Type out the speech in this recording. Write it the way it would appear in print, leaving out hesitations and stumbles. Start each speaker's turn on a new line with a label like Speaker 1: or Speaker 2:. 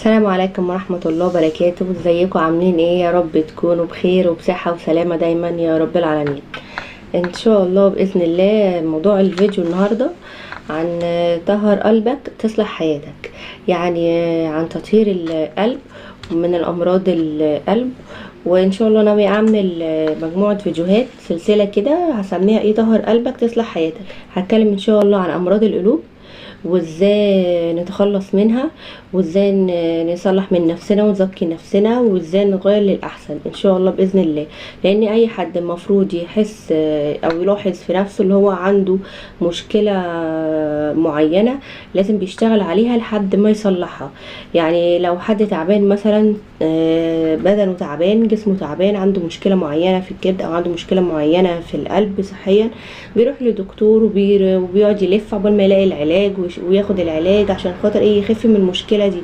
Speaker 1: السلام عليكم ورحمة الله وبركاته. ازيكم عاملين ايه؟ يا رب تكونوا بخير وبصحة وسلامة دايما يا رب العالمين ان شاء الله بإذن الله. موضوع الفيديو النهاردة عن طهر قلبك تصلح حياتك، يعني عن تطهير القلب من الأمراض القلب. وان شاء الله ناوي اعمل مجموعة فيديوهات سلسلة كده هسميها ايه، طهر قلبك تصلح حياتك. هتكلم ان شاء الله عن امراض القلوب وازاي نتخلص منها، وازاي نصلح من نفسنا ونزكي نفسنا، وازاي نغير للأحسن ان شاء الله بإذن الله. لان اي حد المفروض يحس او يلاحظ في نفسه اللي هو عنده مشكلة معينة لازم بيشتغل عليها لحد ما يصلحها. يعني لو حد تعبان مثلا، بدنه تعبان، جسمه تعبان، عنده مشكلة معينة في الكبد او عنده مشكلة معينة في القلب صحيا، بيروح لدكتور وبيقعد يلف عقبال ما يلاقي العلاج وياخد العلاج عشان خاطر ايه، يخف من المشكلة دي.